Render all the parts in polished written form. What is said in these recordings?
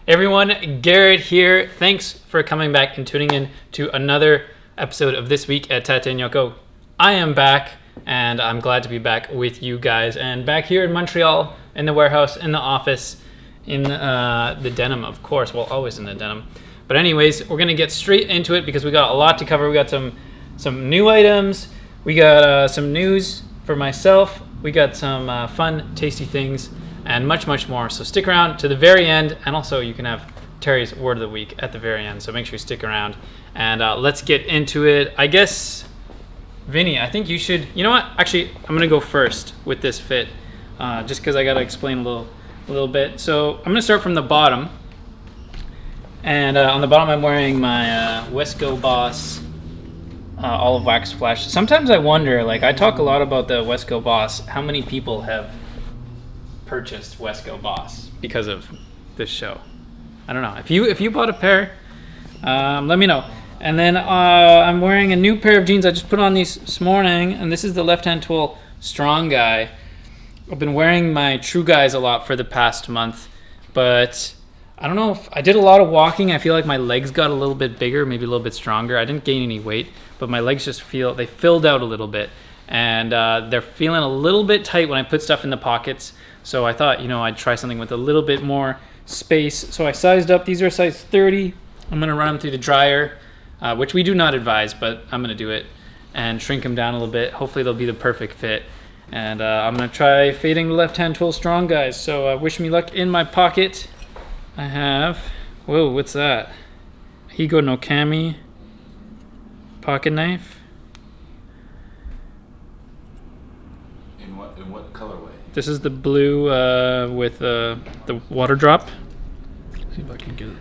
Everyone, Garrett here. Thanks for coming back and tuning in to another episode of This Week at Tate Yoko. I am back, and I'm glad to be back with you guys. And back here in Montreal, in the warehouse, in the office, in the Denim, of course. Well, always in the Denim. But anyways, we're going to get straight into it because we got a lot to cover. We got some new items. We got some news for myself. We got some fun, tasty things. And much, much more. So stick around to the very end. And also you can have Terry's Word of the Week at the very end. So make sure you stick around. And let's get into it. I guess, Vinny, I think you should... You know what? Actually, I'm going to go first with this fit. Just because I got to explain a little bit. So I'm going to start from the bottom. And on the bottom I'm wearing my Wesco Boss Olive Wax Flash. Sometimes I wonder, like I talk a lot about the Wesco Boss. How many people have purchased Wesco Boss because of this show? I don't know. If you bought a pair, let me know. And then I'm wearing a new pair of jeans. I just put on these this morning, and this is the Left Hand Tool Strong Guy. I've been wearing my True Guys a lot for the past month, but I don't know if I did a lot of walking. I feel like my legs got a little bit bigger, maybe a little bit stronger. I didn't gain any weight, but my legs just they filled out a little bit, and they're feeling a little bit tight when I put stuff in the pockets. So I thought, I'd try something with a little bit more space. So I sized up. These are size 30. I'm going to run them through the dryer, which we do not advise, but I'm going to do it and shrink them down a little bit. Hopefully they'll be the perfect fit. And I'm going to try fading the Left Hand Tool Strong Guys. So wish me luck. In my pocket, I have... Whoa, what's that? Higo no Kami pocket knife. In what colorway? This is the blue with the water drop. See if I can get it.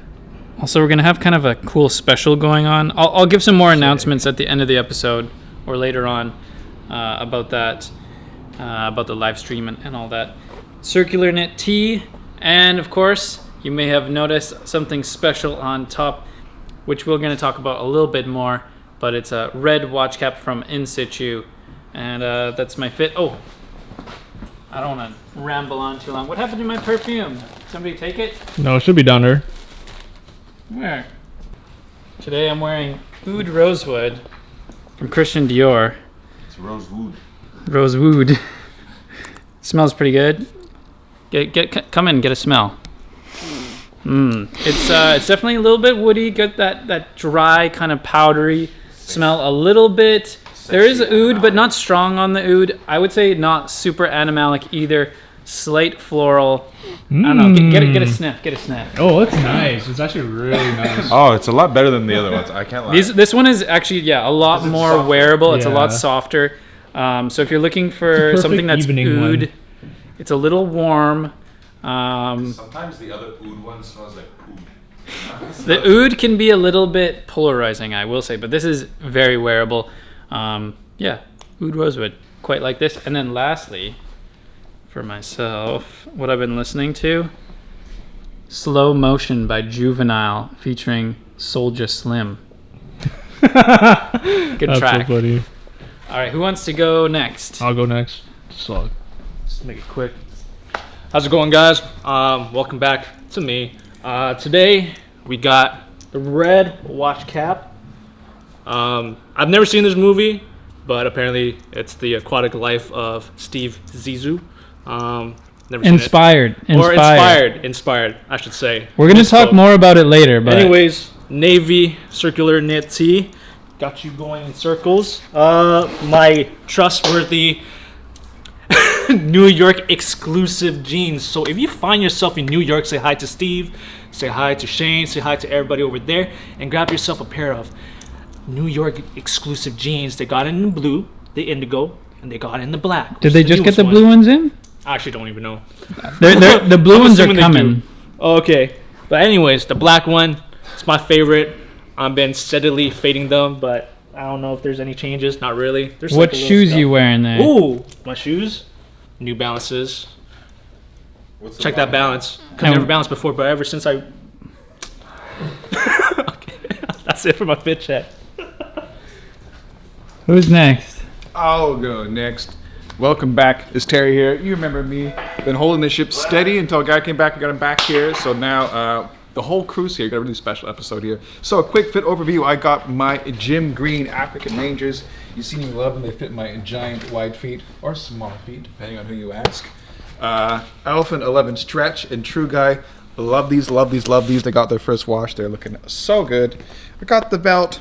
Also, we're going to have kind of a cool special going on. I'll give some more announcements at the end of the episode or later on about that, about the live stream and all that. Circular knit tee. And, of course, you may have noticed something special on top, which we're going to talk about a little bit more. But it's a red watch cap from In Situ. And that's my fit. Oh, I don't want to ramble on too long. What happened to my perfume? Somebody take it? No, it should be down there. Where? Today I'm wearing Oud Rosewood from Christian Dior. It's rosewood. Rosewood. Smells pretty good. Come in, get a smell. It's definitely a little bit woody. Got that dry kind of powdery smell. A little bit. There is oud, but not strong on the oud. I would say not super animalic either. Slight floral. I don't know. Get a sniff. Get a sniff. Oh, that's nice. It's actually really nice. Oh, it's a lot better than the other ones. I can't lie. This one is actually a lot more softer. wearable. It's a Yeah. lot softer. So if you're looking for something that's oud, one. it's a little warm. Sometimes the other oud one smells like oud. The oud can be a little bit polarizing, I will say, but this is very wearable. Oud Rosewood, quite like this. And then lastly, for myself, what I've been listening to, Slow Motion by Juvenile featuring Soulja Slim. Good That's track. so funny. All right, who wants to go next? I'll go next. So, just make it quick. How's it going, guys? Welcome back to me. Today we got the red watch cap. I've never seen this movie, but apparently it's the aquatic life of Steve Zissou. Never seen Inspired, I should say. We're going to talk more about it later. But anyways, navy circular knit tee. Got you going in circles. My trustworthy New York exclusive jeans. So if you find yourself in New York, say hi to Steve, say hi to Shane, say hi to everybody over there, and grab yourself a pair of New York exclusive jeans. They got it in the blue, the indigo, and they got it in the black. did they just get the blue ones in? I actually don't even know. The blue ones are coming. Okay. But anyways, the black one is my favorite. I've been steadily fading them, but I don't know if there's any changes. Not really. There's What shoes you wearing there? Ooh, my shoes. New Balances. Check that balance. I've never balanced before, but ever since I... Okay. That's it for my fit check. Who's next? I'll go next. Welcome back. It's Terry here. You remember me. Been holding the ship steady until a guy came back and got him back here. So now the whole crew's here. Got a really special episode here. So a quick fit overview. I got my gym green African Rangers. You see me love them. They fit my giant wide feet or small feet, depending on who you ask. Elephant 11 stretch and True Guy. Love these, love these, love these. They got their first wash. They're looking so good. I got the belt.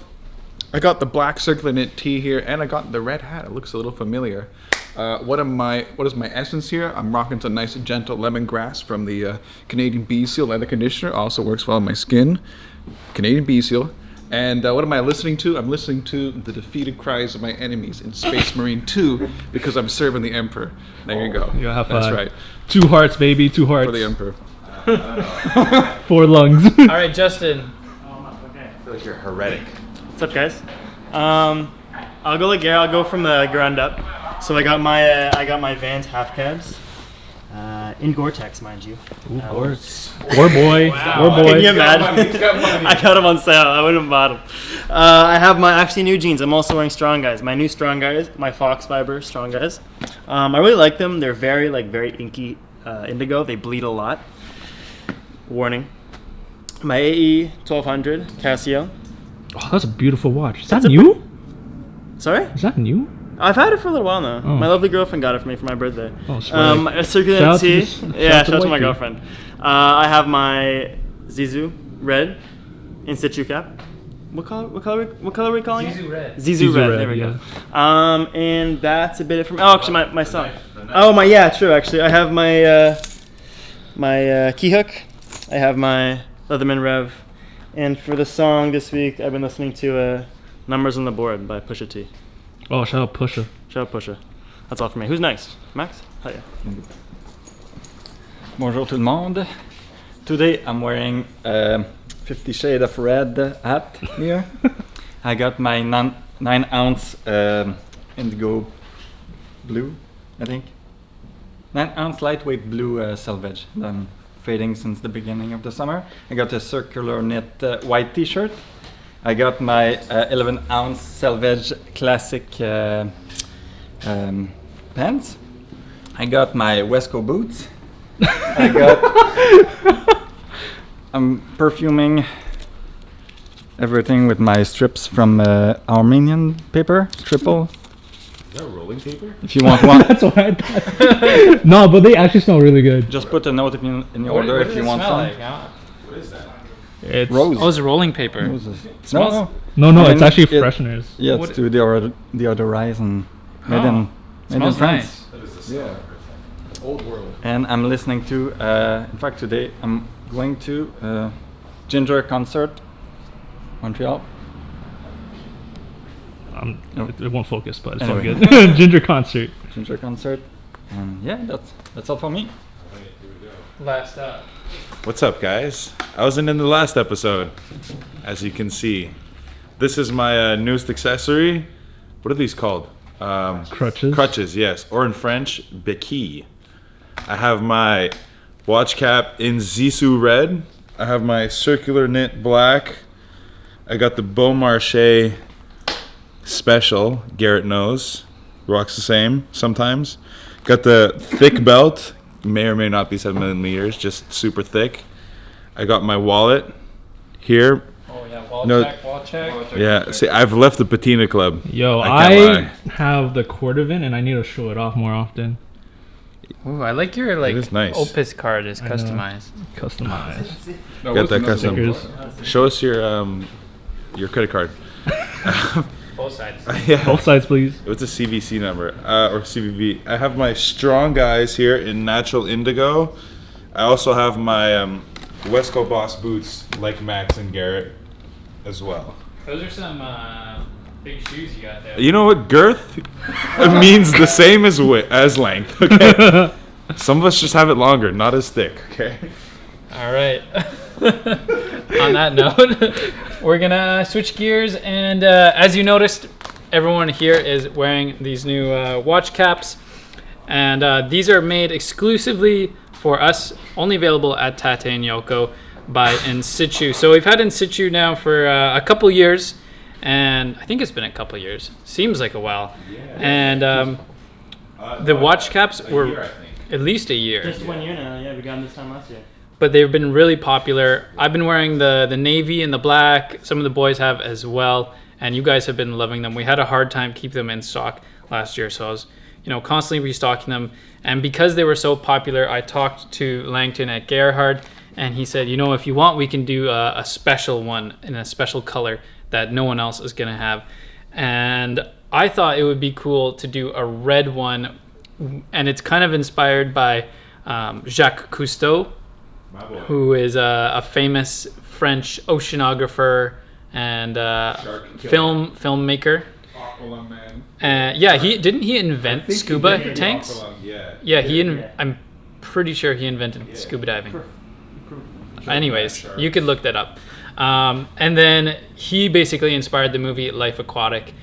I got the black circular knit tee here, and I got the red hat. It looks a little familiar. What is my essence here? I'm rocking some nice gentle lemongrass from the Canadian Bee Seal leather conditioner. Also works well on my skin. Canadian Bee Seal. And what am I listening to? I'm listening to the defeated cries of my enemies in Space Marine 2 because I'm serving the Emperor. There you go. You have That's right. 2 hearts, baby. 2 hearts. For the Emperor. 4 lungs. All right, Justin. I feel like you're heretic. What's up, guys? I'll go like Gary. I'll go from the ground up. So I got my Vans half cabs, in Gore-Tex, mind you. Ooh, Poor boy. Wow. Poor boy. Can you imagine? I got them on sale. I wouldn't have bought them. I have my actually new jeans. I'm also wearing Strong Guys. My new Strong Guys, my Fox Fiber Strong Guys. I really like them. They're very inky indigo. They bleed a lot. Warning. My AE 1200 Casio. Oh, that's a beautiful watch. Is that That's a new? Sorry? Is that new? I've had it for a little while now. Oh. My lovely girlfriend got it for me for my birthday. Oh, swag. A circular Shout out to tee. this- Yeah, shout out to the my wifey. girlfriend. I have my Zizou red in situ cap. What color are we calling it? Red. Zizou red. There we go. And that's a bit it from. Oh, actually, my song. Oh, yeah, true. Actually, I have my key hook. I have my Leatherman Rev. And for the song this week, I've been listening to "Numbers on the Board" by Pusha T. Oh, shout out Pusha. Shout out Pusha. That's all for me. Who's next? Max? Hell yeah. Bonjour tout le monde. Today I'm wearing 50 Shades of Red hat here. I got my 9-ounce indigo blue, I think. 9-ounce lightweight blue selvage. Done fading since the beginning of the summer. I got a circular knit white t-shirt. I got my 11-ounce selvage classic pants. I got my Wesco boots. I'm perfuming everything with my strips from Armenian paper, triple. Is that rolling paper? If you want one, That's what I thought. No, but they actually smell really good. just put a note in your What order does if it you want smell some. like? What is that? It's Rose. Oh, it's rolling paper. Roses. Smells- No, No, I it's mean, actually it- fresheners. yeah, What- it's to deodorize and made Oh, in Smells France. nice. That is a Yeah. Old world. And I'm listening to, in fact today I'm going to Ginger concert, Montreal. No. It won't focus, but it's Anyway. all good. Ginger concert. Ginger concert. And yeah, that's all for me. Last up. What's up, guys? I wasn't in the last episode, as you can see. This is my newest accessory. What are these called? Crutches. Crutches, yes. Or in French, béquille. I have my watch cap in Zissou red. I have my circular knit black. I got the Beaumarchais special. Garrett knows. Rocks the same sometimes. Got the thick belt. May or may not be 7 millimeters, just super thick. I got my wallet here. Oh yeah, wall No. check, wall check. Yeah, see, I've left the Patina Club. Yo, I I can't lie. have the Cordovan and I need to show it off more often. Ooh, I like your is nice. Opus card is I know. customized. Customized. Got that custom. Stickers. Show us your credit card. Both sides. Yeah. Both sides, please. What's a CVC number or CVV? I have my Strong Guys here in natural indigo. I also have my Wesco Boss boots, like Max and Garrett, as well. Those are some big shoes you got there. You know what? Girth means the same as length. Okay. Some of us just have it longer, not as thick. Okay. All right. On that note, we're gonna switch gears, and as you noticed, everyone here is wearing these new watch caps, and these are made exclusively for us, only available at Tate Yoko by In Situ. So we've had In Situ now for a couple years, and I think it's been a couple years. Seems like a while. And the watch caps were at least a year. Just 1 year now. Yeah, we got them this time last year. but they've been really popular. I've been wearing the navy and the black. Some of the boys have as well, and you guys have been loving them. We had a hard time keeping them in stock last year, so I was, constantly restocking them. And because they were so popular, I talked to Langton at Gerhard, and he said, if you want, we can do a special one in a special color that no one else is going to have. And I thought it would be cool to do a red one, and it's kind of inspired by Jacques Cousteau, who is a famous French oceanographer and filmmaker. He invent scuba tanks? I'm pretty sure he invented scuba diving. Anyways, you could look that up. And then he basically inspired the movie Life Aquatic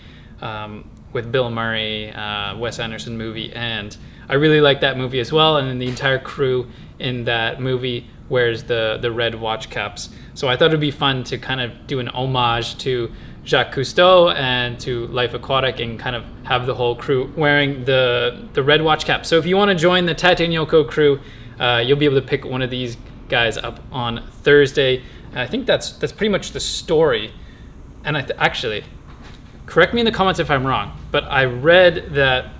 with Bill Murray, Wes Anderson movie, and I really like that movie as well. And then the entire crew in that movie wears the red watch caps. So I thought it'd be fun to kind of do an homage to Jacques Cousteau and to Life Aquatic and kind of have the whole crew wearing the red watch cap. So if you want to join the Tate Yoko crew, you'll be able to pick one of these guys up on Thursday. And I think that's pretty much the story. And actually, correct me in the comments if I'm wrong, but I read that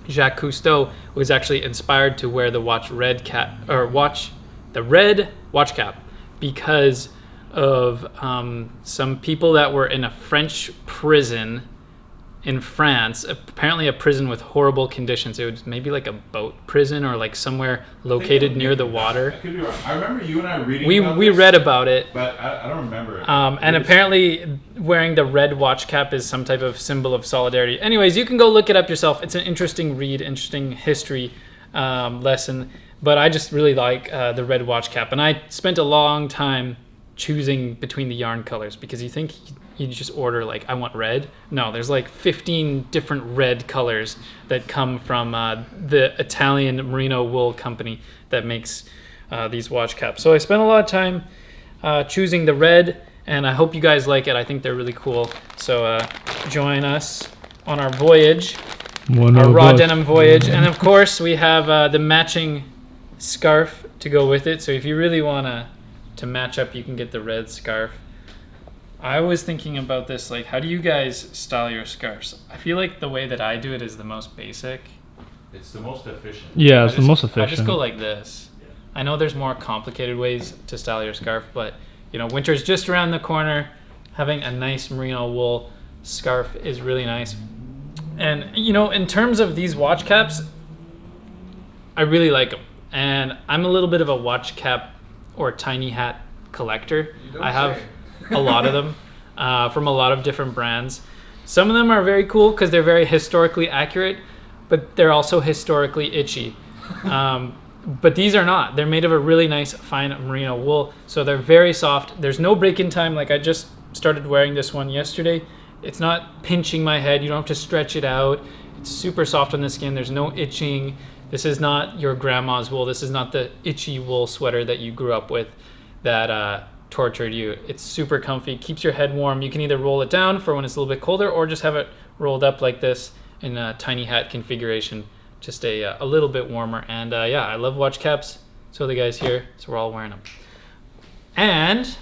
Jacques Cousteau was actually inspired to wear the red watch cap because of some people that were in a French prison in France, apparently a prison with horrible conditions. It was maybe like a boat prison or like somewhere located near the water. I could be wrong. I remember you and I reading about we this, read about it, but I don't remember it. And apparently wearing the red watch cap is some type of symbol of solidarity. Anyways, you can go look it up yourself. It's an interesting read, interesting history lesson. But I just really like the red watch cap. And I spent a long time choosing between the yarn colors because you think you just order like, I want red. No, there's like 15 different red colors that come from the Italian merino wool company that makes these watch caps. So I spent a lot of time choosing the red, and I hope you guys like it. I think they're really cool. So join us on our voyage, our raw denim voyage. And of course we have the matching scarf to go with it. So if you really want to match up, you can get the red scarf. I was thinking about this, like, how do you guys style your scarves? I feel like the way that I do it is the most basic. It's the most efficient. Yeah, it's the most efficient. I just go like this. I know there's more complicated ways to style your scarf, but winter's just around the corner. Having a nice merino wool scarf is really nice. And in terms of these watch caps, I really like them. And I'm a little bit of a watch cap or tiny hat collector. I have a lot of them from a lot of different brands. Some of them are very cool because they're very historically accurate, but they're also historically itchy. But these are not. They're made of a really nice fine merino wool, so they're very soft. There's no break-in time. Like, I just started wearing this one yesterday. It's not pinching my head. You don't have to stretch it out. It's super soft on the skin. There's no itching. This is not your grandma's wool. This is not the itchy wool sweater that you grew up with that tortured you. It's super comfy, keeps your head warm. You can either roll it down for when it's a little bit colder or just have it rolled up like this in a tiny hat configuration, just a little bit warmer. And I love watch caps. So the guys here, so we're all wearing them. And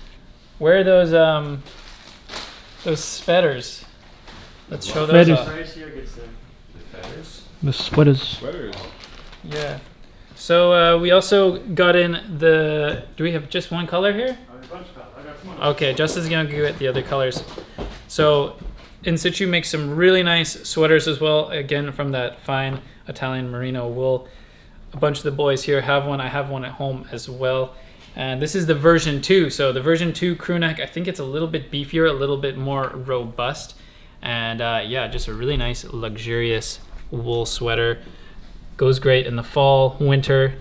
wear those sweaters. Let's show those off. The sweaters. Sweaters. Yeah. So we also got in do we have just one color here? Okay, Justin's gonna get the other colors. So In Situ makes some really nice sweaters as well, again from that fine Italian merino wool. A bunch of the boys here have one. I have one at home as well. And this is the version 2. So the version 2 crew neck, I think it's a little bit beefier, a little bit more robust. And just a really nice, luxurious wool sweater. Goes great in the fall, winter.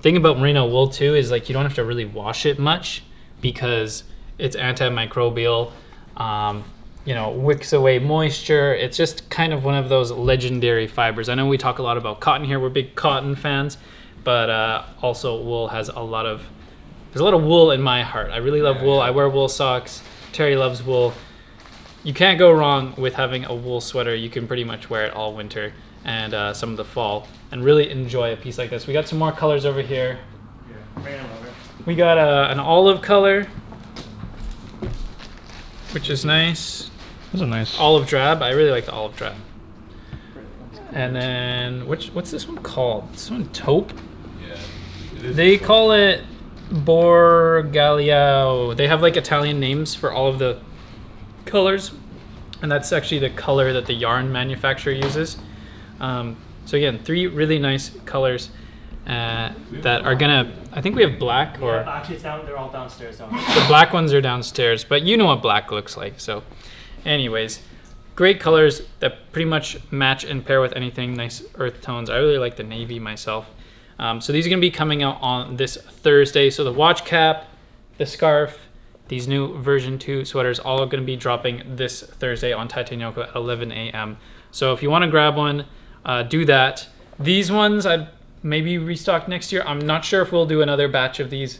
Thing about merino wool too is like you don't have to really wash it much because it's antimicrobial. Wicks away moisture. It's just kind of one of those legendary fibers. I know we talk a lot about cotton here. We're big cotton fans, but also wool has there's a lot of wool in my heart. I really love wool. I wear wool socks. Terry loves wool. You can't go wrong with having a wool sweater. You can pretty much wear it all winter and some of the fall and really enjoy a piece like this. We got some more colors over here. Man, We got an olive color, which is nice. Those are nice. Olive drab. I really like the olive drab. And then what's this one called? This one taupe. They call it Borgaliao. They have like Italian names for all of the colors, and that's actually the color that the yarn manufacturer uses. So again, 3 really nice colors that are gonna. I think we have black or Actually, it's down. They're all downstairs. the black ones are downstairs, but you know what black looks like. So, anyways, great colors that pretty much match and pair with anything. Nice earth tones. I really like the navy myself. So these are going to be coming out on this Thursday. So the watch cap, the scarf, these new version 2 sweaters, all are going to be dropping this Thursday on Tate Yoko at 11 a.m. So if you want to grab one, do that. These ones I'd maybe restock next year. I'm not sure if we'll do another batch of these.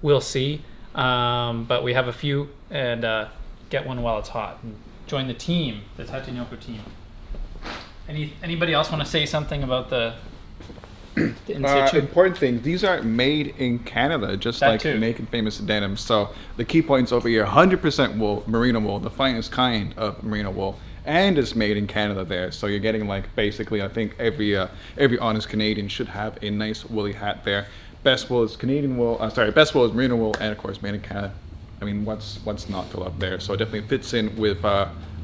We'll see. But we have a few, and get one while it's hot. And join the team, the Tate Yoko team. Anybody else want to say something about the in situ? Important thing, these are made in Canada, just That like too. making famous denim. So the key points over here, 100% wool, merino wool, the finest kind of merino wool, and it's made in Canada there. So you're getting like basically, I think every honest Canadian should have a nice woolly hat there. Best wool is Canadian wool. Best wool is merino wool, and of course made in Canada. I mean, what's not to love there? So it definitely fits in with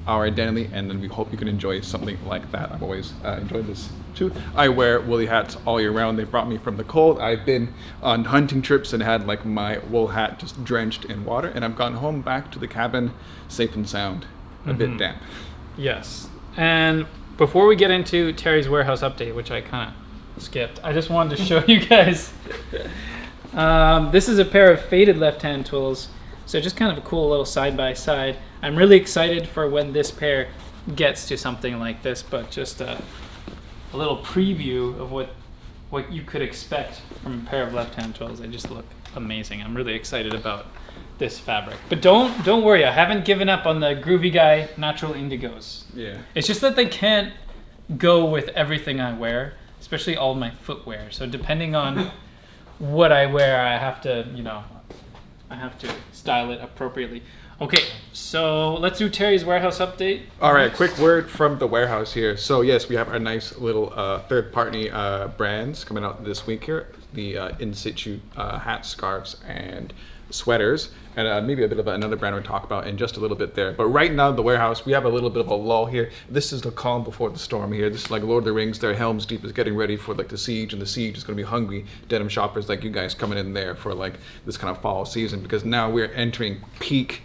our identity, and then we hope you can enjoy something like that. I've always enjoyed this too. I wear woolly hats all year round. They brought me from the cold. I've been on hunting trips and had like my wool hat just drenched in water, and I've gone home back to the cabin safe and sound, a bit damp. Yes. And before we get into Terry's warehouse update, which I kind of skipped, I just wanted to show you guys. This is a pair of faded left-hand tools. So just kind of a cool little side-by-side. I'm really excited for when this pair gets to something like this, but just a little preview of what you could expect from a pair of left-hand tools. They just look amazing. I'm really excited about this fabric. But don't worry, I haven't given up on the Groovy Guy Natural Indigos. Yeah. It's just that they can't go with everything I wear, especially all my footwear. So depending on what I wear, I have to style it appropriately. Okay, so let's do Terry's warehouse update. All right, quick word from the warehouse here. So yes, we have our nice little third-party brands coming out this week here. The in situ hats, scarves, and sweaters, and maybe a bit of another brand we'll talk about in just a little bit there. But right now, the warehouse, we have a little bit of a lull here. This is the calm before the storm here. This is like Lord of the Rings. Their Helm's Deep is getting ready for like the siege, and the siege is going to be hungry denim shoppers like you guys coming in there for like this kind of fall season, because now we're entering peak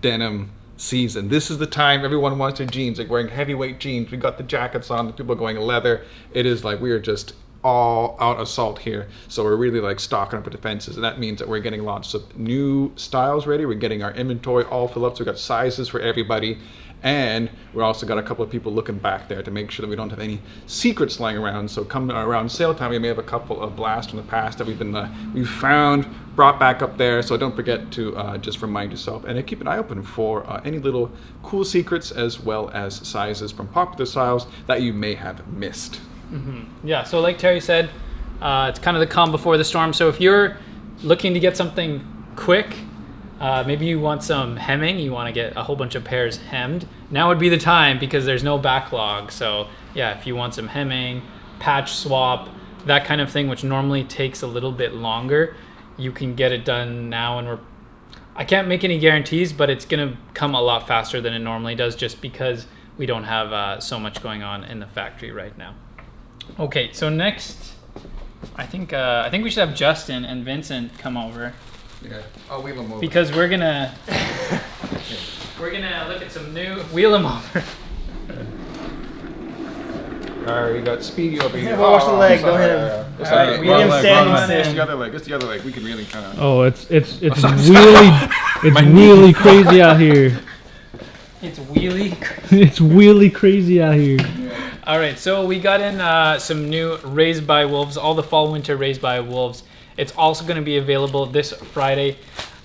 denim season. This is the time everyone wants their jeans, like wearing heavyweight jeans. We got the jackets on, the people are going leather. It is like we are just all out assault here, so we're really like stocking up with defenses, and that means that we're getting lots of new styles ready. We're getting our inventory all filled up, so we've got sizes for everybody, and we're also got a couple of people looking back there to make sure that we don't have any secrets lying around. So coming around sale time, we may have a couple of blasts from the past that we've found, brought back up there. So don't forget to just remind yourself and keep an eye open for any little cool secrets as well as sizes from popular styles that you may have missed. Yeah, so like Terry said, it's kind of the calm before the storm. So if you're looking to get something quick, maybe you want some hemming, you want to get a whole bunch of pairs hemmed, now would be the time because there's no backlog. So yeah, if you want some hemming, patch swap, that kind of thing, which normally takes a little bit longer, you can get it done now. And I can't make any guarantees, but it's going to come a lot faster than it normally does, just because we don't have so much going on in the factory right now. Okay, so next, I think we should have Justin and Vincent come over. Yeah, I'll wheel them over. Because we're gonna look at some new. Wheel them over. All right, we got Speedy over here. Wash the leg, don't hit him. It's All right, okay. we Wrong can leg, stand wrong on leg. it. It's the other leg. It's the other leg. We can really kind of. Oh, it's really crazy out here. It's wheelie. It's really crazy out here. All right, so we got in some new Raised by Wolves, all the fall winter Raised by Wolves. It's also going to be available this Friday.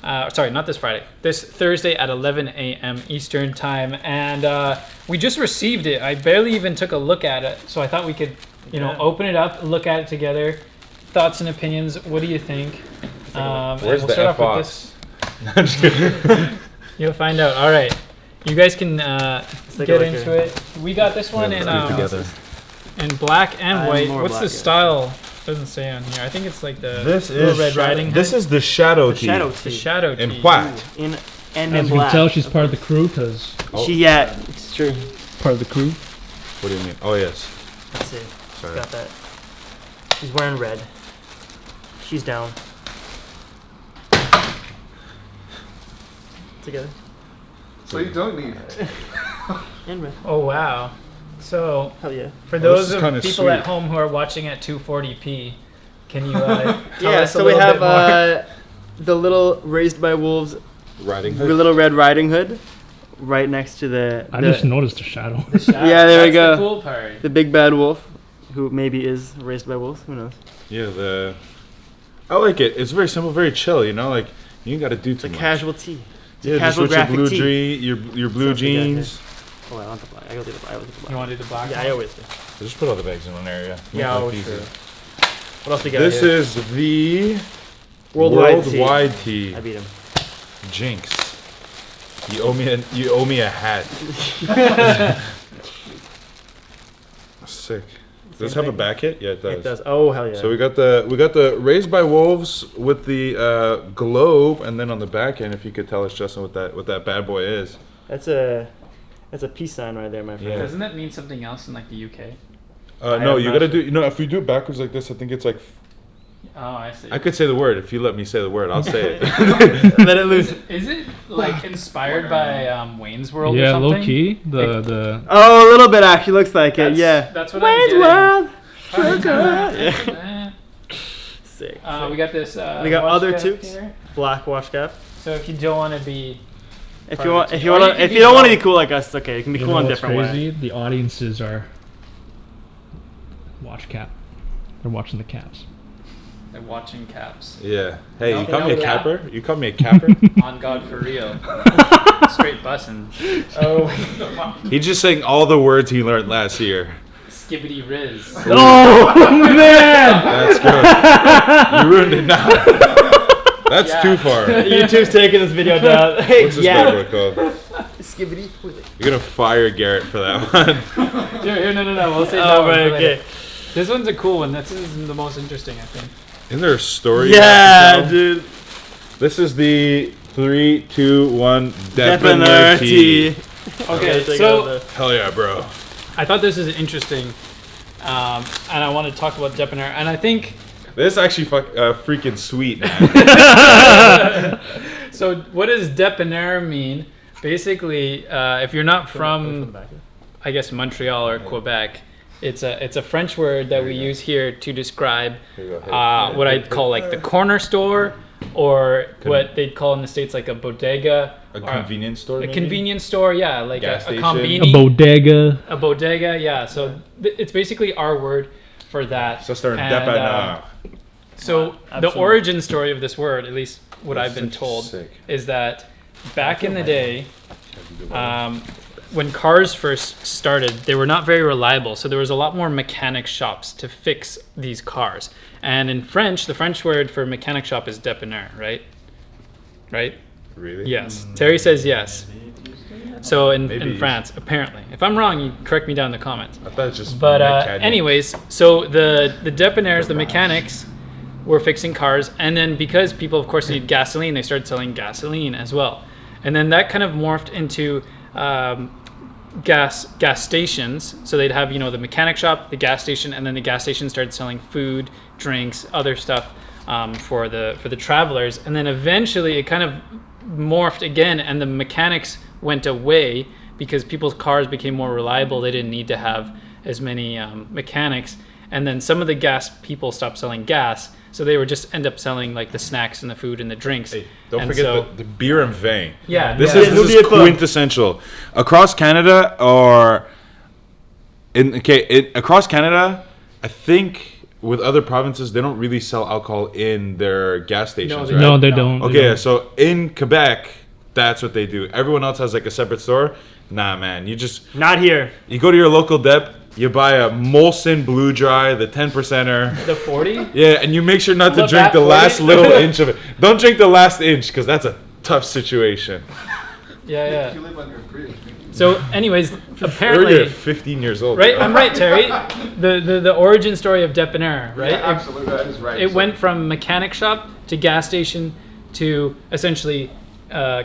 Sorry, not this Friday. This Thursday at 11 a.m. Eastern time, and we just received it. I barely even took a look at it, so I thought we could, open it up, look at it together. Thoughts and opinions. What do you think? And Where's we'll the start off with F-Fox? this. You'll find out. All right. You guys can take get a look into here. it. We got this one in together. black and I'm white. more What's black, the yeah. style? Doesn't say on here. I think it's like the This Little is Red Riding This Hood. is the shadow The tee. shadow The tee. shadow In tee. black. In As in you can black. tell, she's part of the crew because Yeah, it's true. part of the crew. What do you mean? Oh yes. That's it. Sorry. Got that. She's wearing red. She's down. Together. So you don't need. And red. Oh wow. So Hell yeah. for this those is of kinda people sweet. at home who are watching at 240p, can you tell Yeah, us a so we little have bit more? the little Raised by Wolves, Riding the Hood. little Red Riding Hood, right next to the. I the- just noticed the shadow. The shadow. Yeah, there we That's go. The cool part. the big bad wolf, who maybe is raised by wolves. Who knows? Yeah, I like it. It's very simple, very chill. You know, like you ain't got to do too It's a much. casual tee. It's a Yeah, just casual with your graphic blue tee. your blue Sounds like that, jeans. Oh, I want the black. I go do the black. I always do the You black. want to do the black? Yeah, one? I always do. Just put all the bags in one area. Make Yeah, life oh, easy. true. What else we got This here? is the Worldwide tee. Worldwide tee. I beat him. Jinx. You owe me a hat. Sick. Does this have a back hit? Yeah, it does. It does. Oh hell yeah. So we got the Raised by Wolves with the globe, and then on the back end, if you could tell us, Justin, what that bad boy is. That's a peace sign right there, my friend. Yeah. Doesn't that mean something else in like the UK? No, am you not gotta sure. do. You know, if we do it backwards like this, I think it's like. Oh, I see. I could say the word if you let me say the word. I'll say it. Let it loose. Is it like inspired by Wayne's World or Yeah, something? low key. The Oh, a little bit actually looks like it. That's, Yeah. That's what Wayne's I'm World. getting. Sick. We got this. We got watch other cap tubes. here. Black wash cap. So if you don't want to be, If Part you of want, the if team. you Or want, you can if be you don't want to both. be cool like us, it's okay. You can be you cool know in a what's different crazy? way. The audiences are watch cap. They're watching the caps. they're watching caps. Yeah. Hey, No, you call me a no, yeah. capper? You call me a capper? On God for real. Straight bussin'. Oh, He's just saying all the words he learned last year. skibbity riz. Oh man! That's good. You ruined it now. That's Yeah. too far. YouTube's taking this video down. Hey, What's this yeah. bad boy called? Skibbity. You're gonna fire Garrett for that one. Here, no. We'll say that Oh one right, for okay. later. This one's a cool one. This is the most interesting, I think. Isn't there a story? you have Yeah, to tell? dude. This is the 3, 2, 1 Definitely Definitely tea. Okay, Take so out Hell yeah, bro. I thought this is interesting, and I want to talk about Depenair, and I think This is actually freaking sweet, man. so. What does Depenair mean? Basically, if you're not from, I guess Montreal or Quebec, it's a French word that we use here to describe what I'd call like the corner store, or what they'd call in the States like a bodega, A or convenience store. a maybe? convenience store, yeah, like Gas a station. combini, A bodega. a bodega, yeah. So it's basically our word for that. So start And, Depenair. So the Absolutely. origin story of this word, at least what That's I've been such told, sick. is that back in the day, when cars first started, they were not very reliable. So there was a lot more mechanic shops to fix these cars. And in French, the French word for mechanic shop is dépanneur, right? Right? Really? Yes. Terry says yes. So in Maybe. France, apparently. If I'm wrong, you correct me down in the comments. I thought it's just. But mechanic. anyways, so the dépanneurs, the mechanics, were fixing cars, and then because people, of course, need gasoline, they started selling gasoline as well, and then that kind of morphed into gas stations. So they'd have the mechanic shop, the gas station, and then the gas station started selling food, drinks, other stuff for the travelers, and then eventually it kind of morphed again, and the mechanics went away because people's cars became more reliable. They didn't need to have as many mechanics. And then some of the gas people stopped selling gas, so they would just end up selling like the snacks and the food and the drinks. Hey, don't And forget so- the beer and vin. Yeah, This yeah. is quintessential. Across Canada, across Canada, I think with other provinces they don't really sell alcohol in their gas stations, they right? No, they don't. They Okay, don't. so in Quebec, that's what they do. Everyone else has like a separate store. Nah, man, you Not here. go to your local dep. You buy a Molson Blue Dry, the 10%er. The 40? Yeah, and you make sure not to Love drink that the 40. last little inch of it. Don't drink the last inch because that's a tough situation. Yeah. You live under a bridge. So, anyways, You're apparently, 15 years old. right? bro. I'm right, Terry. The origin story of Depanneur, right? Yeah, absolutely, that is right. It So- went from mechanic shop to gas station to essentially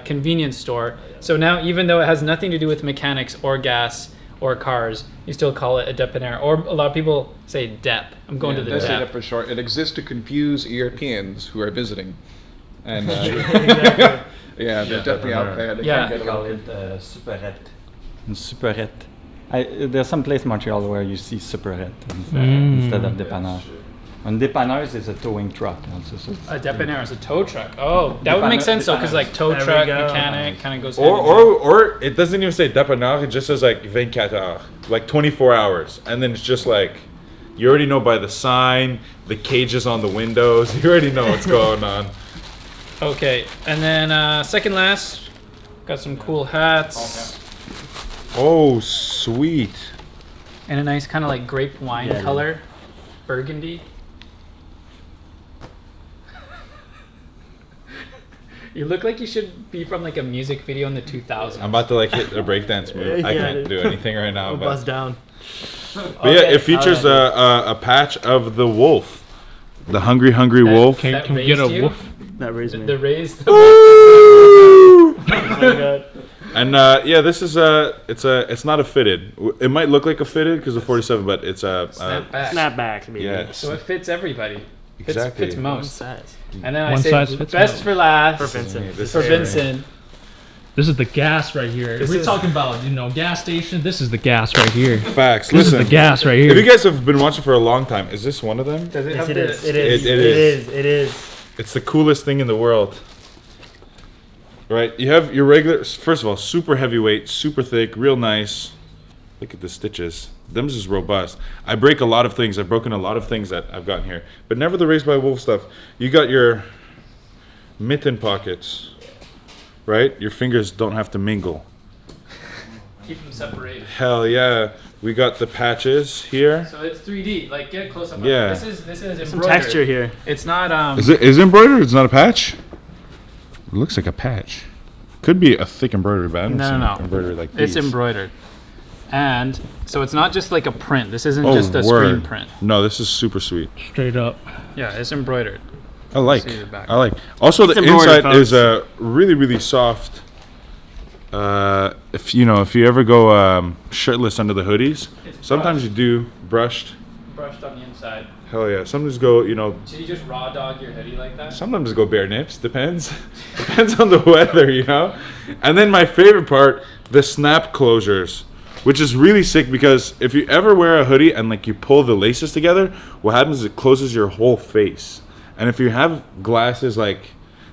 convenience store. So now, even though it has nothing to do with mechanics or gas or cars, you still call it a Depanneur. Or a lot of people say Dep. I'm going to the they say Dep. that for short. It exists to confuse Europeans who are visiting. And yeah, they're definitely out there. They Yeah. can't get They call away. it superette. And superette. There's some place in Montreal where you see superette instead of dépanneur. And dépanneur is a towing truck. Also, so A Depanneur is a tow truck. Oh, that would make sense though, because like tow There we truck, go. mechanic, kind of goes. Or, hand in hand. or it doesn't even say dépanneur, it just says like 24 heures, like 24 hours. And then it's just like, you already know by the sign, the cages on the windows, you already know what's going on. Okay, and then second last, got some cool hats Oh, sweet. and a nice kind of like grape wine Yeah, color, burgundy. You look like you should be from like a music video in the 2000s. I'm about to like hit a breakdance move. I Yeah, can't do anything right now. But, Buzz down. but yeah, Okay, it features a patch of the wolf. The hungry wolf. That Can we get a raised you? wolf? That raised me. The raised. Oh my god. And yeah, this is it's not a fitted. It might look like a fitted because of 47, but it's a Snapback. Snapback. Baby. yeah. So it fits everybody. Exactly. Fits One most. size. And then I One say size fits best most. for last For Vincent. This for is- Vincent. This is the gas right here. This We're is- talking about, gas station. This is the gas right here. Facts. This Listen, is the gas right if you here. guys have been watching for a long time, is this one of them? Does it Yes, have it the- is. It is. It It is. is. It is. It's the coolest thing in the world. Right? You have your regular, first of all, super heavyweight, super thick, real nice. Look at the stitches. Them's is robust. I break a lot of things. I've broken a lot of things that I've gotten here. But never the Raised by Wolf stuff. You got your mitten pockets, right? Your fingers don't have to mingle. Keep them separated. Hell yeah. We got the patches here. So it's 3D. Like get close up. Yeah. This is embroidered. Some texture here. It's not Is it embroidered? It's not a patch? It looks like a patch. Could be a thick embroidery band. No. Embroidery like It's these. embroidered. And so it's not just like a print. This isn't Oh, just a word. screen print. No, this is super sweet. Straight up. Yeah, it's embroidered. I like. See the back. I like. Also, the It's embroidered, inside is really soft. If you ever go shirtless under the hoodies, It's sometimes you do brushed. brushed on the inside. Hell yeah. Sometimes go, So you just raw dog your hoodie like that? sometimes go bare nips. Depends. Depends on the weather, And then my favorite part, the snap closures, which is really sick because if you ever wear a hoodie and like you pull the laces together, what happens is it closes your whole face. And if you have glasses like,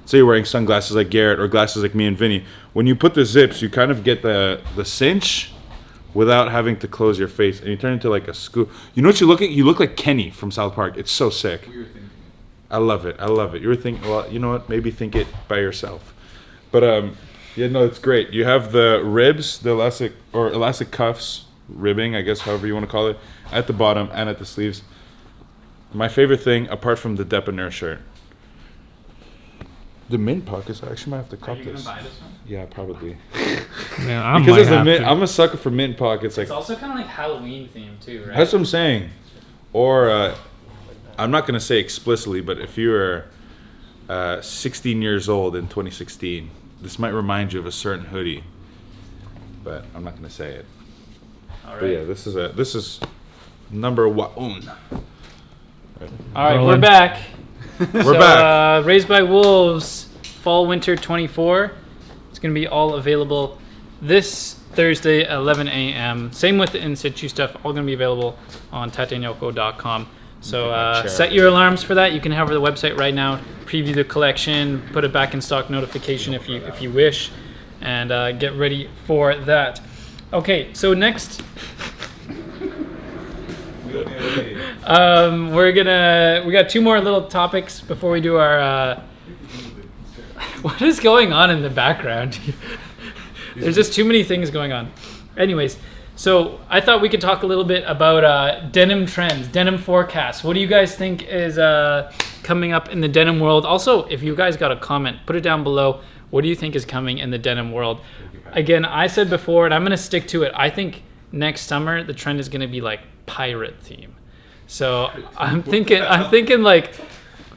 say you're wearing sunglasses like Garrett or glasses like me and Vinny, when you put the zips, you kind of get the cinch without having to close your face, and you turn into like a school. You know what you look like? You look like Kenny from South Park. It's so sick. I love it. You were thinking, well, you know what? Maybe think it by yourself. But yeah, no, it's great. You have the ribs, the elastic cuffs, ribbing, I guess, however you want to call it, at the bottom and at the sleeves. My favorite thing, apart from the Depanneur shirt, the mint pockets. I actually might have to Are cop you gonna this. buy this one? Yeah, probably. Man, I Because might as a have mint, to. I'm a sucker for mint pockets. Like It's also kind of like Halloween themed too, right? that's what I'm saying. Or I'm not gonna say explicitly, but if you were 16 years old in 2016, this might remind you of a certain hoodie. But I'm not gonna say it. All But yeah, right. this is number one. All right, we're Rolling. back. We're back. Raised by Wolves, Fall Winter 24. It's going to be all available this Thursday at 11 a.m. Same with the in situ stuff. All going to be available on tateyoko.com. So set your alarms for that. You can have the website right now. Preview the collection. Put it back in stock notification if you wish, and get ready for that. Okay, so next. We got two more little topics before we do our what is going on in the background? There's just too many things going on. Anyways, So I thought we could talk a little bit about denim trends, denim forecasts. What do you guys think is coming up in the denim world? Also, if you guys got a comment, put it down below. What do you think is coming in the denim world? Again, I said before, and I'm going to stick to it. I think next summer the trend is going to be like pirate theme. So I'm thinking like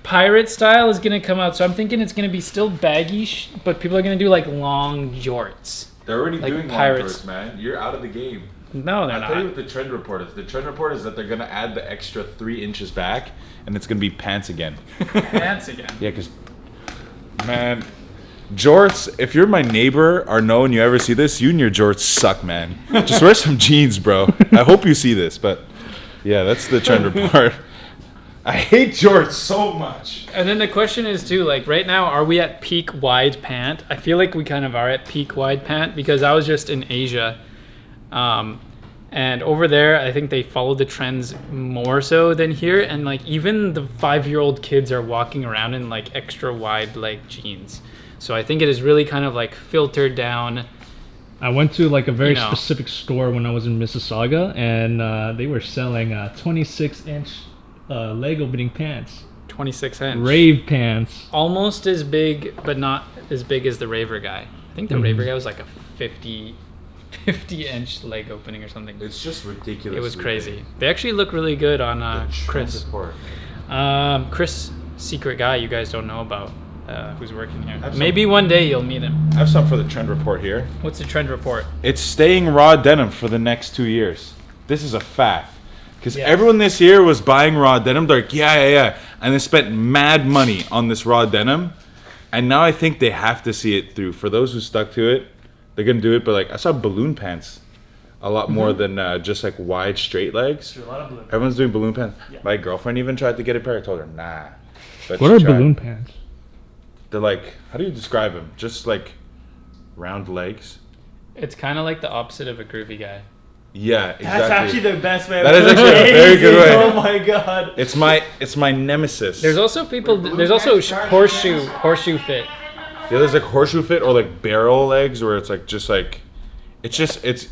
pirate style is going to come out. So I'm thinking it's going to be still baggy, but people are going to do like long jorts. They're already Like doing pirates. long jorts, man. You're out of the game. No, they're I'll tell you not. what the trend report is. The trend report is that they're gonna add the extra 3 inches back, and it's gonna be pants again. Pants again. Yeah, because man, jorts. If you're my neighbor or no, and you ever see this, you and your jorts suck, man. Just wear some jeans, bro. I hope you see this, but yeah, that's the trend report. I hate jorts so much. And then the question is too, like right now, are we at peak wide pant? I feel like we kind of are at peak wide pant because I was just in Asia. And over there, I think they follow the trends more so than here. And like even the 5-year-old kids are walking around in like extra wide leg jeans. So I think it is really kind of like filtered down. I went to like a very You know. specific store when I was in Mississauga, and they were selling 26-inch leg opening pants, 26 inch. rave pants. Almost as big, but not as big as the Raver guy. I think the Raver guy was like a 50 inch leg opening or something. It's just ridiculous. It was crazy. They actually look really good on Chris. Chris, secret guy you guys don't know about, who's working here. Have some- Maybe one day you'll meet him. I have something for the trend report here. What's the trend report? It's staying raw denim for the next 2 years. This is a fact. Because Yeah. everyone this year was buying raw denim. They're like, yeah. And they spent mad money on this raw denim. And now I think they have to see it through. For those who stuck to it, they're going to do it. But like, I saw balloon pants a lot more than just like wide straight legs. A lot of blue. Everyone's doing balloon pants. Yeah. My girlfriend even tried to get a pair. I told her, nah. But What she are tried. balloon pants? They're like, how do you describe them? Just like round legs. It's kind of like the opposite of a groovy guy. Yeah, exactly. That's actually the best way. That is actually a very good way. Oh my god. It's my nemesis. There's also people. There's also horseshoe fit. Yeah, there's like horseshoe fit or like barrel legs where it's like just like it's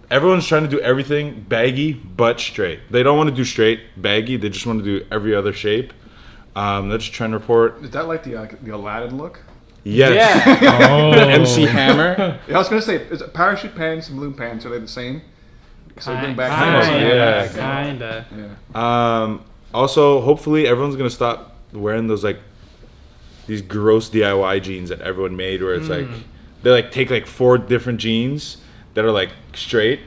everyone's trying to do everything baggy but straight. They don't want to do straight baggy. They just want to do every other shape. That's trend report. Is that like the Aladdin look? Yes. Oh. The MC Hammer. Yeah, I was gonna say, is it parachute pants and balloon pants, are they the same? So they bring back Yeah. Kinda. Yeah. Also, hopefully everyone's gonna stop wearing those like these gross DIY jeans that everyone made where it's like they like take like 4 different jeans that are like straight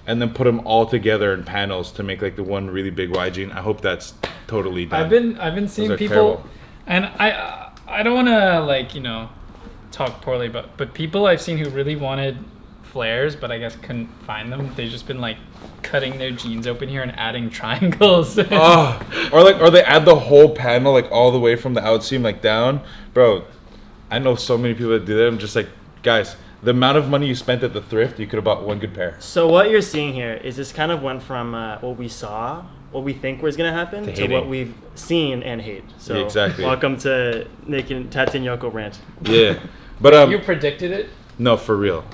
and then put them all together in panels to make like the one really big wide jean. I hope that's totally done. I've been seeing are people, terrible. and I don't want to like talk poorly, but people I've seen who really wanted flares, but I guess couldn't find them. They've just been like cutting their jeans open here and adding triangles. Or they add the whole panel like all the way from the outseam like down. Bro, I know so many people that do that. I'm just like, guys, the amount of money you spent at the thrift, you could have bought one good pair. So what you're seeing here is this kind of went from what we think was gonna happen To to hating. what we've seen and hate. So Yeah, exactly. welcome to Nick and Tate Yoko rant. Yeah. But You predicted it. no, for real.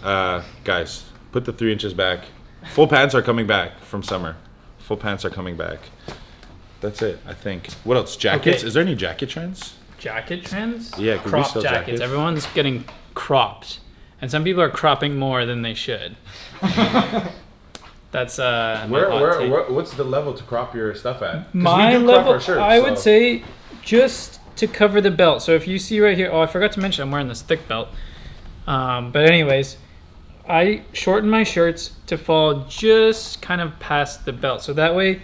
Guys, put the 3 inches back. Full pants are coming back from summer. Full pants are coming back. That's it, I think. What else? Jackets? Okay. Is there any jacket trends? Jacket trends. Yeah, could we crop sell jackets. jackets? Everyone's getting cropped, and some people are cropping more than they should. That's my hot take. What's the level to crop your stuff at? 'Cause we My do crop level, our shirts, I would so- say, just to cover the belt. So if you see right here, I forgot to mention I'm wearing this thick belt. But anyways, I shorten my shirts to fall just kind of past the belt. So that way,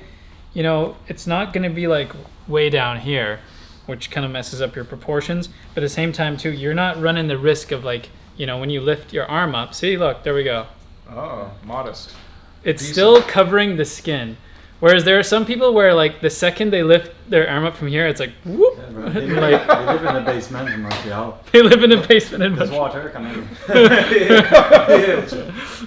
it's not going to be like way down here, which kind of messes up your proportions. But at the same time too, you're not running the risk of like, when you lift your arm up, see, look, there we go. Oh, modest. It's Decent. still covering the skin. Whereas there are some people where like the second they lift their arm up from here, it's like whoop. They live in a basement in Montreal. They live in a basement in There's Montreal. water coming.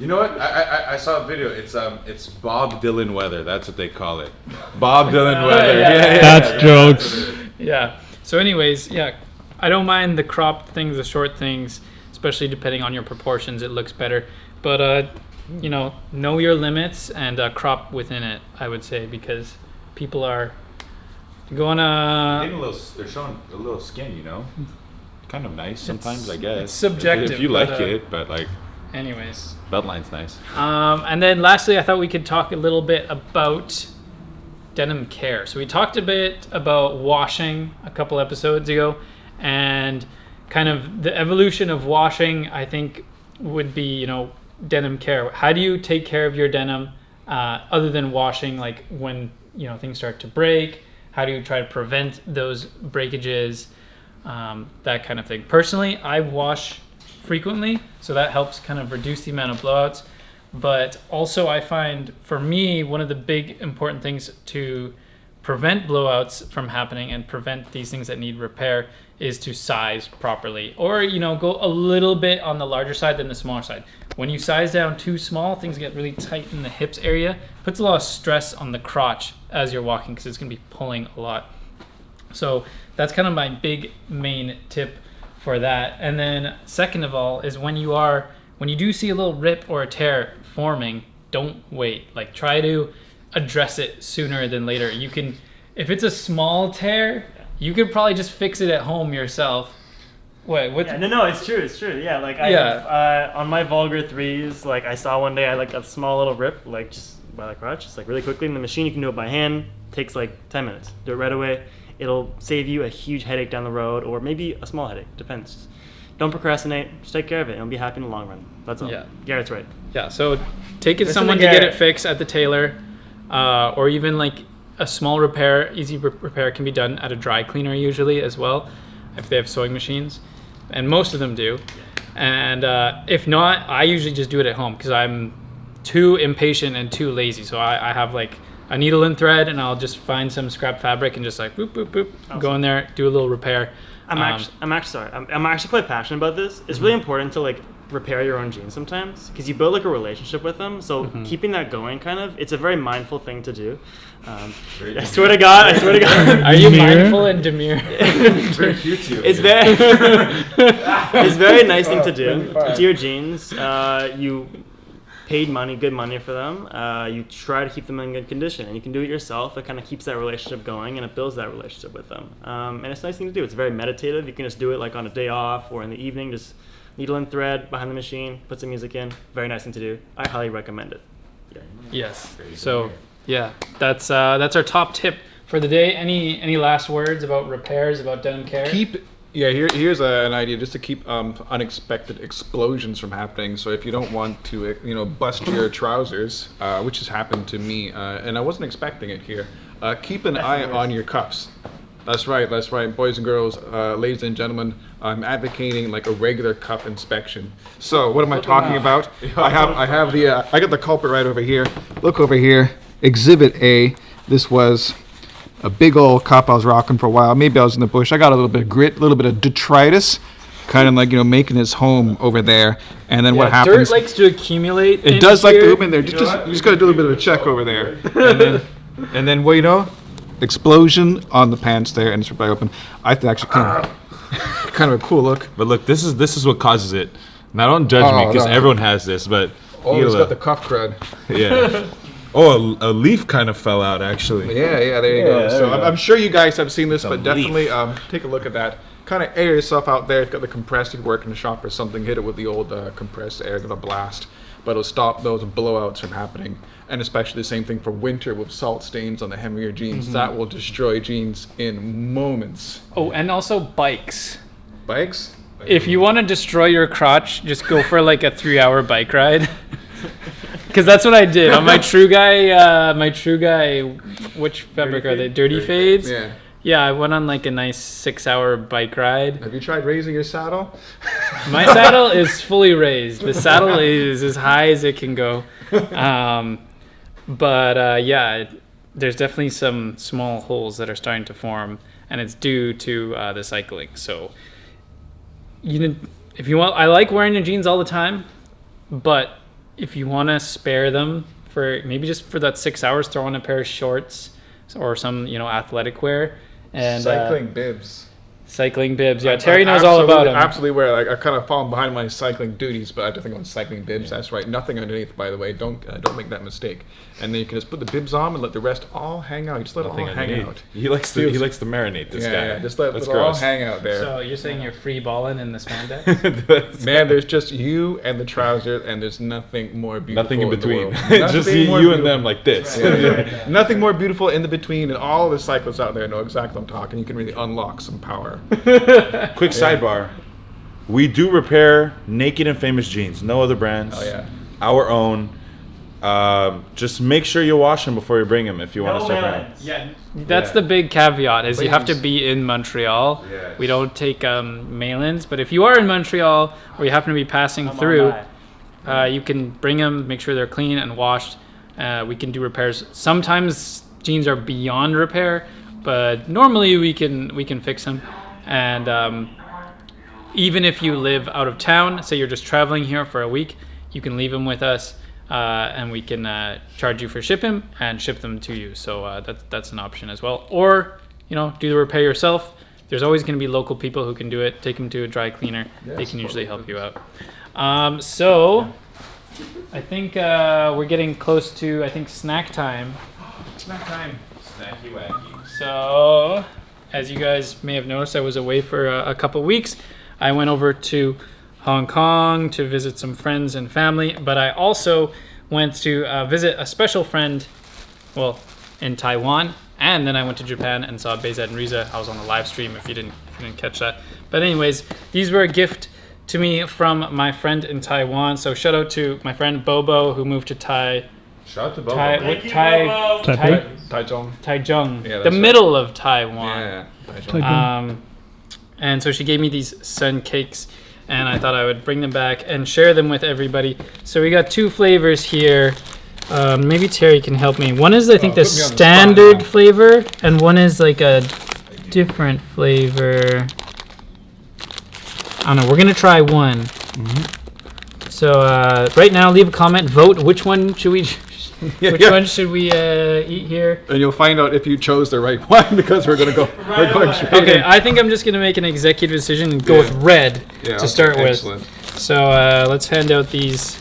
You know what? I saw a video. It's Bob Dylan weather. That's what they call it. Bob Dylan weather. yeah. That's jokes. Yeah. So anyways, yeah, I don't mind the cropped things, the short things, especially depending on your proportions. It looks better. But know your limits and crop within it, I would say, because people are going they're showing a little skin, kind of nice sometimes, I guess. It's subjective. If you like it, but like. Anyways. Beltline's nice. And then lastly, I thought we could talk a little bit about denim care. So we talked a bit about washing a couple episodes ago, and kind of the evolution of washing, I think, would be, denim care. How do you take care of your denim other than washing, like when, things start to break? How do you try to prevent those breakages? That kind of thing. Personally, I wash frequently, so that helps kind of reduce the amount of blowouts. But also I find, for me, one of the big important things to prevent blowouts from happening and prevent these things that need repair is to size properly, or go a little bit on the larger side than the smaller side. When you size down too small, things get really tight in the hips area. Puts a lot of stress on the crotch as you're walking, because it's going to be pulling a lot. So that's kind of my big main tip for that. And then second of all is when you do see a little rip or a tear forming, don't wait. Like, try to address it sooner than later. You can, if it's a small tear, you could probably just fix it at home yourself. Wait, what? Yeah, no, it's true. Yeah, like I have, on my Vulgar 3s, like I saw one day, I like a small little rip, like just by the crotch, just like really quickly in the machine. You can do it by hand. Takes like 10 minutes. Do it right away. It'll save you a huge headache down the road, or maybe a small headache. Depends. Just don't procrastinate. Just take care of it, and you'll be happy in the long run. That's all. Yeah. Garrett's right. Yeah. So take it to someone to get it fixed at the tailor, or even like a small repair, easy repair can be done at a dry cleaner usually as well, if they have sewing machines, and most of them do. And if not, I usually just do it at home because I'm too impatient and too lazy. So I have like a needle and thread, and I'll just find some scrap fabric and just like boop, boop, boop, awesome. Go in there, do a little repair. I'm actually quite passionate about this. It's really important to like repair your own jeans sometimes, because you build like a relationship with them. So keeping that going, kind of, it's a very mindful thing to do. I swear to God. Are you mindful and demure? Very cute to you. It's very nice thing to do to your jeans. You paid money, good money for them. You try to keep them in good condition, and you can do it yourself. It kind of keeps that relationship going, and it builds that relationship with them. And it's a nice thing to do. It's very meditative. You can just do it like on a day off or in the evening, just needle and thread behind the machine, put some music in. Very nice thing to do. I highly recommend it. Yeah. Yes. So yeah, that's our top tip for the day. Any last words about repairs, about denim care? Here's an idea just to keep unexpected explosions from happening. So if you don't want to, bust your trousers, which has happened to me, and I wasn't expecting it here, keep an eye on your cuffs. That's right, boys and girls, ladies and gentlemen. I'm advocating like a regular cuff inspection. So what am I talking about? I got the culprit right over here. Look over here, Exhibit A. This was a big old cup I was rocking for a while. Maybe I was in the bush. I got a little bit of grit, a little bit of detritus, kind of like, making its home over there. And then what happens? Dirt likes to accumulate. It does like to open there. You just got to do a little bit of a check over there. And then well, explosion on the pants there, and it's right open. I think actually kind of a cool look. But look, this is what causes it. Now don't judge me, because everyone has this. But it's got the cuff crud. Yeah. Oh, a leaf kind of fell out, actually. Yeah, there you go. So I'm sure you guys have seen this, but definitely take a look at that. Kind of air yourself out there. If you've got the compressor, you work in the shop or something, hit it with the old compressed air, give it a blast. But it'll stop those blowouts from happening. And especially the same thing for winter with salt stains on the hem of your jeans. That will destroy jeans in moments. Oh, and also bikes. Bikes? If you want to destroy your crotch, just go for like a 3-hour bike ride. Because that's what I did on my True Guy. Which fabric are they? Dirty Fades. Yeah. Yeah, I went on like a nice 6-hour bike ride. Have you tried raising your saddle? My saddle is fully raised. The saddle is as high as it can go. But there's definitely some small holes that are starting to form, and it's due to the cycling. So, if you want, I like wearing your jeans all the time, but if you want to spare them for maybe just for that 6 hours, throw on a pair of shorts or some athletic wear. And cycling bibs. Cycling bibs. Yeah, Terry knows all about them. Absolutely wear. Like I kind of fallen behind my cycling duties, but I have to think on cycling bibs. That's right. Nothing underneath, by the way. Don't make that mistake. And then you can just put the bibs on and let the rest all hang out. You just let Nothing it all hang underneath. out. He likes to marinate this guy. Yeah, just let That's it all gross. hang out there. So you're saying you're free balling in the spandex? Man, there's just you and the trousers, and there's nothing more beautiful. Nothing in between. Nothing Just more you beautiful. and them like this. Yeah. Nothing more beautiful in the between, and all the cyclists out there know exactly what I'm talking. You can really unlock some power. Quick sidebar. We do repair Naked and Famous jeans. No other brands. Oh yeah. Our own. Just make sure you wash them before you bring them if you want to start wearing. Yeah, that's Yeah. the big caveat is you have to Please. be in Montreal. Yes. We don't take mail-ins, but if you are in Montreal or you happen to be passing through, you can bring them, make sure they're clean and washed. We can do repairs. Sometimes jeans are beyond repair, but normally we can fix them. And even if you live out of town, say you're just traveling here for a week, you can leave them with us. And we can charge you for shipping and ship them to you. So that's an option as well. Or, do the repair yourself. There's always going to be local people who can do it. Take them to a dry cleaner. They can usually help you out. So I think we're getting close to, snack time. Snack time. Snacky wacky. So as you guys may have noticed, I was away for a couple weeks. I went over to Hong Kong to visit some friends and family, but I also went to visit a special friend, in Taiwan, and then I went to Japan and saw Bayzat and Riza. I was on the live stream if you didn't catch that. But anyways, these were a gift to me from my friend in Taiwan. So shout out to my friend Bobo who moved to Shout out to Bobo. Taichung, Yeah, the that's middle of Taiwan. Yeah. And so she gave me these sun cakes, and I thought I would bring them back and share them with everybody. So we got two flavors here. Maybe Terry can help me. One is, I think, the put me on the spot standard now. flavor, and one is like a different flavor. I don't know. We're going to try one. Mm-hmm. So right now, leave a comment. Vote. Which one should we... one should we eat here? And you'll find out if you chose the right one because we're going straight Okay, in. I think I'm just going to make an executive decision and go with red to start Excellent. with. So let's hand out these.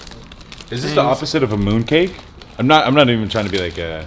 Is this the opposite of a mooncake? I'm not even trying to be like a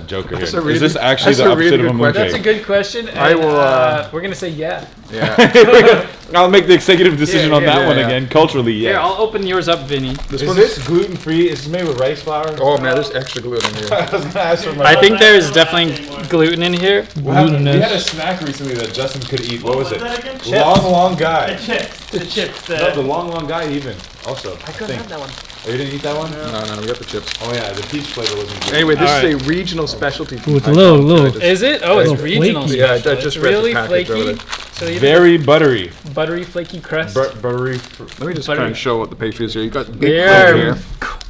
joker here. That's a really Is this good- actually that's the a really opposite of a good question. That's a mooncake? good question. I And, will, we're going to say yeah. Yeah. I'll make the executive decision on that yeah, one yeah. again. Culturally, Here, yeah. I'll open yours up, Vinny. Is this gluten free? Is this made with rice flour? Oh man, there's extra gluten in here. I was gonna ask for my. I think there's definitely gluten in here. we had a snack recently that Justin could eat. What was it? that again? Long guy. The chips. No, the long guy even. Also, I couldn't have that one. Oh, you didn't eat that one? No, we got the chips. Oh yeah, the peach flavor wasn't good. Anyway, this Alright. is a regional specialty. Ooh, it's a little. Is it? Oh, it's Little regional flaky. Yeah, I special. just It's read the really package flaky. over there. So you Very buttery. buttery, flaky crust. Buttery. Let me just Buttery. kind of show what the pastry is here. You got big They're cream here.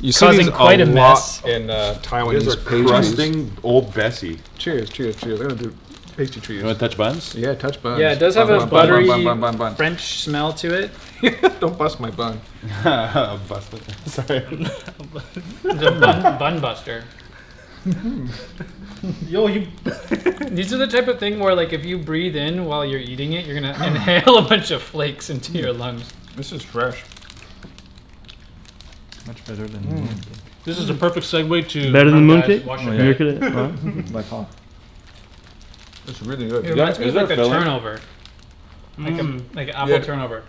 You see causing these quite a lot mess. in Taiwanese These are pastries. crusting old Bessie. Cheers. They're gonna do pastry trees. You want to touch buns? Yeah, touch buns. Yeah, it does have Bun, a bun, buttery bun. French smell to it. Don't bust my bun. Busted. Sorry. It's a bun buster. Yo, you. These are the type of thing where, like, if you breathe in while you're eating it, you're gonna inhale a bunch of flakes into your lungs. This is fresh. Much better than This is a perfect segue to. Better than Guys, mooncake? wash your Here, head. could it? by far. It's really good. It reminds me is of there like a filling? turnover, like an apple Yeah. turnover.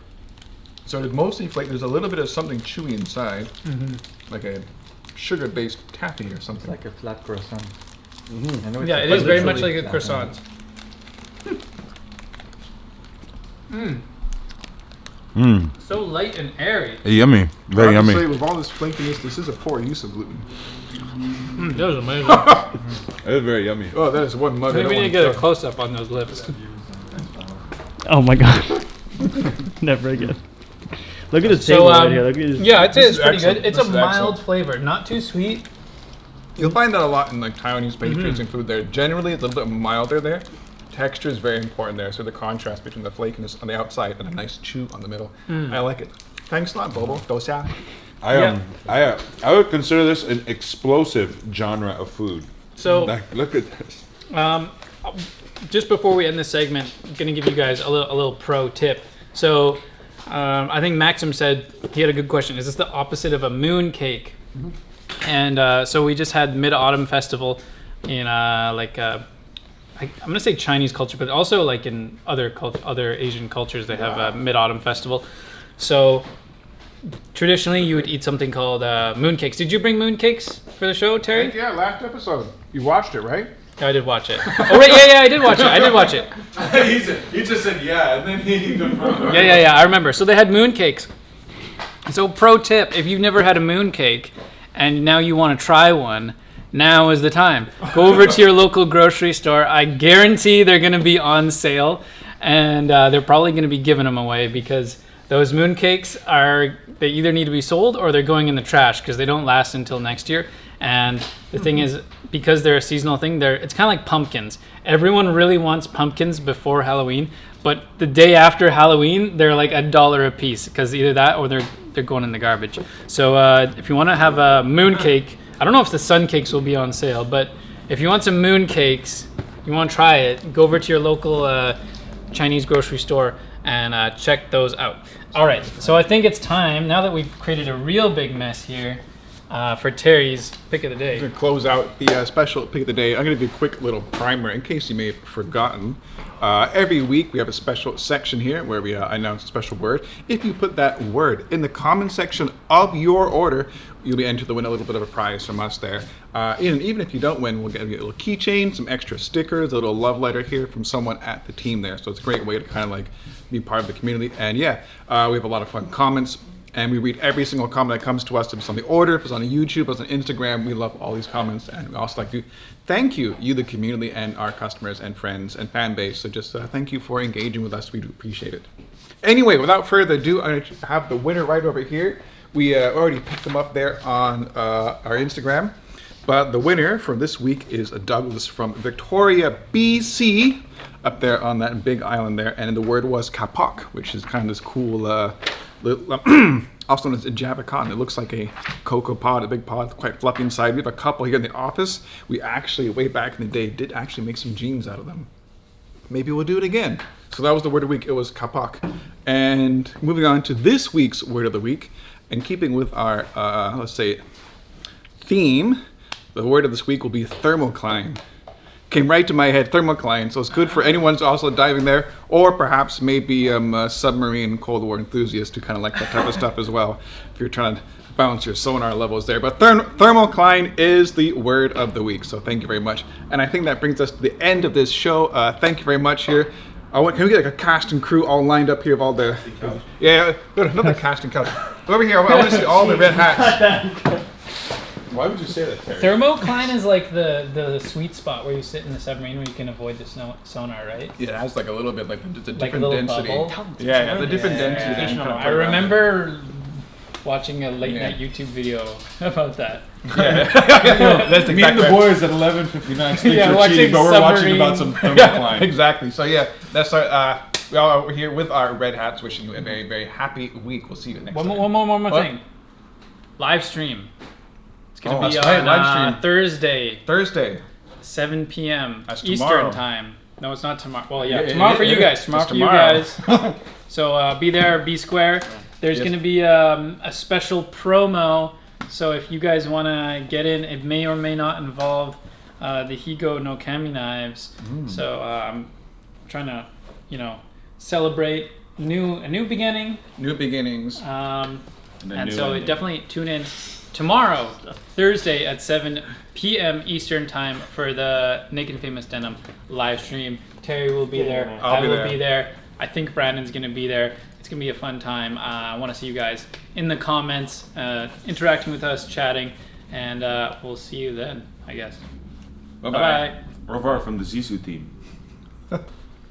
So it's mostly flake. There's a little bit of something chewy inside, like a sugar-based taffy or something. It's like a flat croissant. I know Yeah, it's it is very much literally like a flat, croissant. So light and airy. Yummy. Very I have to yummy. say, with all this flakiness, this is a poor use of gluten. That was amazing. It is very yummy. Oh, that is one mug. Maybe we need to get a close up on those lips. Oh my god. Never again. Look at his So, table right here. Look at his. Yeah, I'd say This it's is pretty excellent. good. It's This a is mild excellent. flavor, not too sweet. You'll find that a lot in like Taiwanese pastries and food there. Generally, it's a little bit milder there. Texture is very important there, so the contrast between the flakiness on the outside and a nice chew on the middle. I like it. Thanks a lot, Bobo. Dosia. I would consider this an explosive genre of food. So Like, look at this. just before we end this segment, I'm gonna give you guys a little pro tip. So, I think Maxim said he had a good question. Is this the opposite of a moon cake? And so we just had Mid-Autumn Festival in I'm gonna say Chinese culture, but also like in other Asian cultures, they have a Mid-Autumn Festival. So traditionally, you would eat something called mooncakes. Did you bring mooncakes for the show, Terry? Yeah, last episode. You watched it, right? Yeah, I did watch it. Oh, right, yeah, I did watch it. He just said yeah, and then he confirmed. Yeah, I remember. So they had mooncakes. So pro tip, if you've never had a mooncake and now you want to try one, now is the time. Go over to your local grocery store. I guarantee they're going to be on sale, and they're probably going to be giving them away because those mooncakes they either need to be sold or they're going in the trash because they don't last until next year. And the thing is, because they're a seasonal thing, it's kind of like pumpkins. Everyone really wants pumpkins before Halloween, but the day after Halloween, they're like $1 a piece because either that or they're going in the garbage. So if you want to have a mooncake, I don't know if the sun cakes will be on sale, but if you want some mooncakes, you want to try it, go over to your local Chinese grocery store and check those out. All right, so I think it's time, now that we've created a real big mess here, for Terry's pick of the day. I'm going to close out the special pick of the day. I'm going to do a quick little primer in case you may have forgotten. Every week we have a special section here where we announce a special word. If you put that word in the comment section of your order, you'll be entered to win a little bit of a prize from us there. And even if you don't win, we'll get you a little keychain, some extra stickers, a little love letter here from someone at the team there. So it's a great way to kind of like be part of the community. And yeah, we have a lot of fun comments. And we read every single comment that comes to us. If it's on the order, if it's on YouTube, if it's on Instagram, we love all these comments. And we also like to thank you, the community, and our customers and friends and fan base. So just thank you for engaging with us. We do appreciate it. Anyway, without further ado, I'm going to have the winner right over here. We already picked them up there on our Instagram. But the winner for this week is Douglas from Victoria, BC, up there on that big island there. And the word was kapok, which is kind of this cool... also known as a Java cotton. It looks like a cocoa pod, a big pod, quite fluffy inside. We have a couple here in the office. We actually, way back in the day, did actually make some jeans out of them. Maybe we'll do it again. So that was the word of the week. It was kapok. And moving on to this week's word of the week, and keeping with our, let's say, theme, the word of this week will be thermocline. Came right to my head, thermocline. So it's good for anyone who's also diving there, or perhaps maybe a submarine Cold War enthusiast who kind of like that type of stuff as well, if you're trying to bounce your sonar levels there. But thermocline is the word of the week. So thank you very much. And I think that brings us to the end of this show. Thank you very much here. Can we get like a cast and crew all lined up here of all the... Yeah, another cast and couch. Over here, I want to see all the red hats. Why would you say that, Terry? Thermocline is like the sweet spot where you sit in the submarine where you can avoid the sonar, right? Yeah, it has like a little bit, like it's a Like a different little density. bubble? Yeah, the different density. that you kind of I play around with. remember watching a late night YouTube video about that. Yeah. That's Me and the boys at 11:59 sleep Yeah, for watching cheating, but we're watching submarine. about some thermocline. Exactly. So yeah, that's our. We all are here with our red hats, wishing you a very, very happy week. We'll see you next One time. more What? thing. Live stream. It's going to be that's right, on live stream. Thursday, Thursday. 7 p.m. That's Eastern tomorrow. time. No, it's not tomorrow. Well, yeah, Yeah, tomorrow yeah, for you yeah. guys. Tomorrow It's for you tomorrow. guys. So be there, be square. There's Yes. going to be a special promo. So if you guys want to get in, it may or may not involve the Higo no Kami knives. So I'm trying to, celebrate a new beginning. New beginnings. And so definitely tune in tomorrow, Thursday at 7 p.m. Eastern time for the Naked and Famous Denim live stream. Terry will be there. I'll I be will there. be there. I think Brandon's going to be there. It's going to be a fun time. I want to see you guys in the comments, interacting with us, chatting, and we'll see you then, I guess. Bye-bye. Bye-bye. Au revoir from the Zissou team.